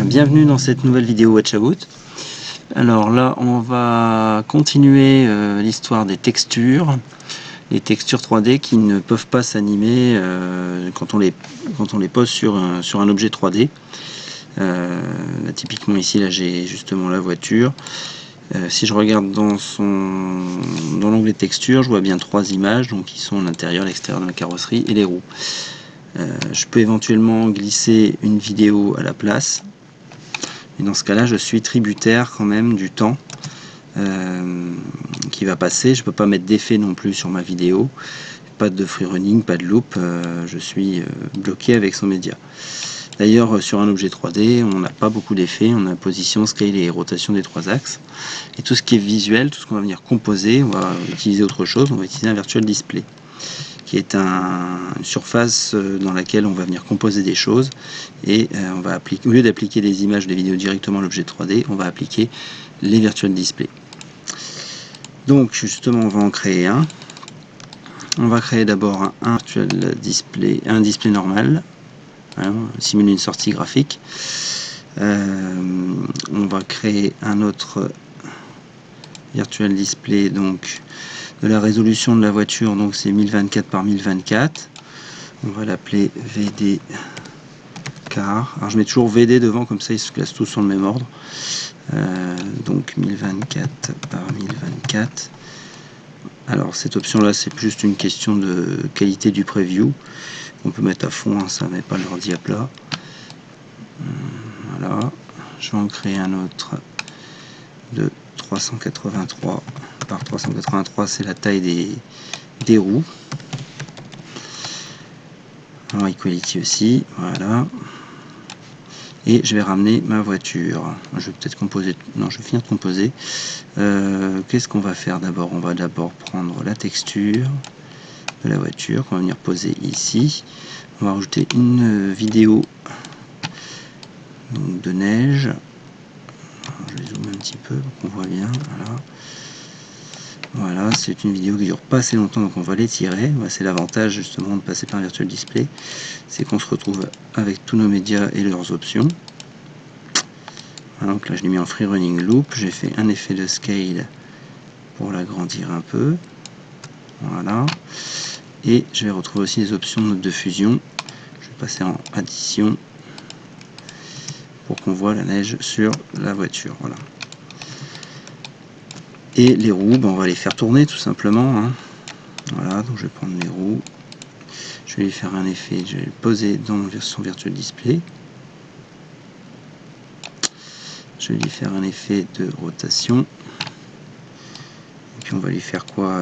Bienvenue dans cette nouvelle vidéo Watch About. Alors là on va continuer l'histoire des textures. Les textures 3D qui ne peuvent pas s'animer quand on les pose sur un objet 3D. Typiquement ici là j'ai justement la voiture. Si je regarde dans l'onglet texture, je vois bien trois images donc qui sont l'intérieur, l'extérieur de la carrosserie et les roues. Je peux éventuellement glisser une vidéo à la place. Et dans ce cas là je suis tributaire quand même du temps qui va passer. Je peux pas mettre d'effet non plus sur ma vidéo, pas de free running, pas de loop, je suis bloqué avec son média. D'ailleurs sur un objet 3D on n'a pas beaucoup d'effets, on a position, scale et rotation des trois axes, et tout ce qui est visuel, tout ce qu'on va venir composer, on va utiliser autre chose, on va utiliser un virtual display qui est une surface dans laquelle on va venir composer des choses, et on va appliquer, au lieu d'appliquer des images ou des vidéos directement à l'objet 3D, on va appliquer les virtual displays. Donc justement on va en créer un. On va créer d'abord un virtual display, un display normal, hein, simuler une sortie graphique. On va créer un autre virtual display donc de la résolution de la voiture, donc c'est 1024 par 1024. On va l'appeler VD car. Alors je mets toujours VD devant, comme ça ils se classent tous sur le même ordre. Donc 1024 par 1024. Alors cette option là c'est juste une question de qualité du preview. On peut mettre à fond, hein, ça met pas l'ordi à plat. Voilà. Je vais en créer un autre de 383 par 383, c'est la taille des roues. Alors equality aussi, voilà. Et je vais ramener ma voiture. Je vais peut-être composer, non je vais finir de composer. Qu'est-ce qu'on va faire d'abord? On va d'abord prendre la texture de la voiture qu'on va venir poser ici. On va rajouter une vidéo donc, de neige. Je vais zoomer un petit peu pour qu'on voit bien. Voilà, c'est une vidéo qui dure pas assez longtemps, donc on va l'étirer. C'est l'avantage justement de passer par un virtual display, c'est qu'on se retrouve avec tous nos médias et leurs options. Voilà, donc là je l'ai mis en free running loop, j'ai fait un effet de scale pour l'agrandir un peu. Voilà, et je vais retrouver aussi les options de note de fusion. Je vais passer en addition pour qu'on voit la neige sur la voiture. Voilà. Et les roues, on va les faire tourner tout simplement, hein. Voilà, donc je vais prendre les roues, je vais lui faire un effet, je vais le poser dans son virtual display. Je vais lui faire un effet de rotation. Et puis on va lui faire quoi,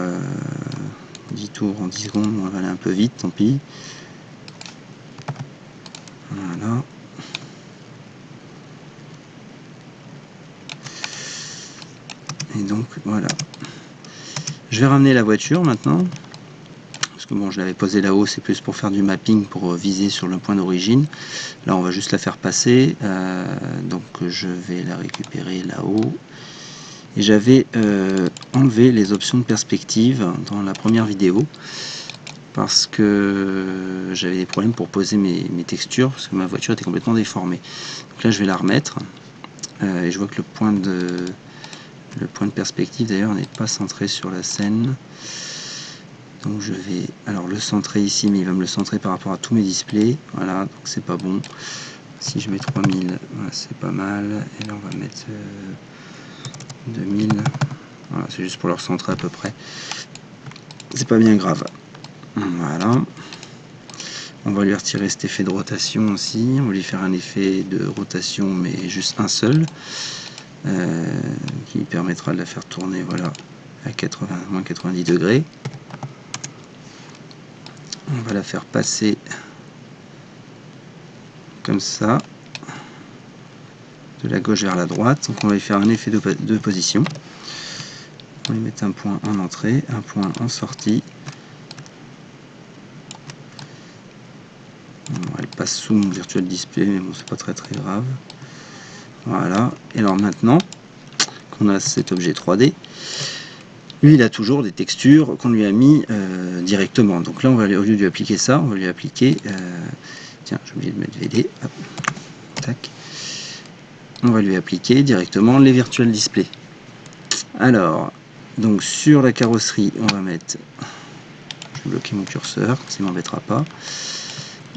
10 tours en 10 secondes, on va aller un peu vite, tant pis. Voilà. Et donc voilà. Je vais ramener la voiture maintenant. Parce que bon, je l'avais posée là-haut, c'est plus pour faire du mapping, pour viser sur le point d'origine. Là on va juste la faire passer. Donc je vais la récupérer là-haut. Et j'avais enlevé les options de perspective dans la première vidéo. Parce que j'avais des problèmes pour poser mes textures, parce que ma voiture était complètement déformée. Donc là je vais la remettre. Et je vois que le point de perspective d'ailleurs n'est pas centré sur la scène, donc je vais alors le centrer ici, mais il va me le centrer par rapport à tous mes displays. Voilà, donc c'est pas bon. Si je mets 3000, voilà, c'est pas mal, et là on va mettre 2000. Voilà, c'est juste pour leur centrer à peu près, c'est pas bien grave. Voilà, on va lui retirer cet effet de rotation aussi, on va lui faire un effet de rotation mais juste un seul, qui permettra de la faire tourner, voilà, à moins 90 degrés. On va la faire passer comme ça, de la gauche vers la droite. Donc on va lui faire un effet de position. On va lui mettre un point en entrée, un point en sortie. Bon, elle passe sous mon virtual display, mais bon, c'est pas très grave. Voilà, et alors maintenant qu'on a cet objet 3D, lui il a toujours des textures qu'on lui a mis directement. Donc là on va aller, au lieu de lui appliquer ça, on va lui appliquer tiens, j'ai oublié de mettre VD, hop, tac, on va lui appliquer directement les virtual display. Alors, donc sur la carrosserie, on va mettre, je vais bloquer mon curseur, ça ne m'embêtera pas,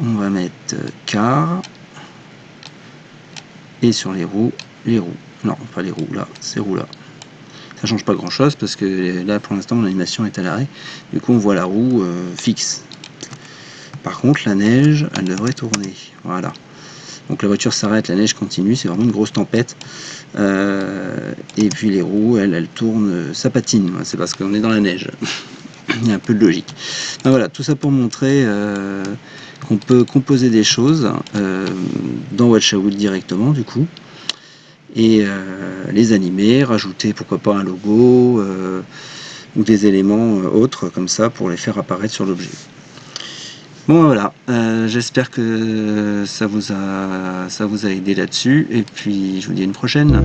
on va mettre car, et sur les roues, non pas les roues là, ces roues là. Ça change pas grand chose parce que là pour l'instant l'animation est à l'arrêt, du coup on voit la roue fixe. Par contre la neige, elle devrait tourner, voilà. Donc la voiture s'arrête, la neige continue, c'est vraiment une grosse tempête. Et puis les roues, elles tournent, ça patine, c'est parce qu'on est dans la neige. Il y a un peu de logique. Donc voilà, tout ça pour montrer qu'on peut composer des choses dans Watchawood directement du coup. Et les animer, rajouter pourquoi pas un logo ou des éléments autres comme ça pour les faire apparaître sur l'objet. Bon voilà, j'espère que ça vous a aidé là-dessus, et puis je vous dis à une prochaine.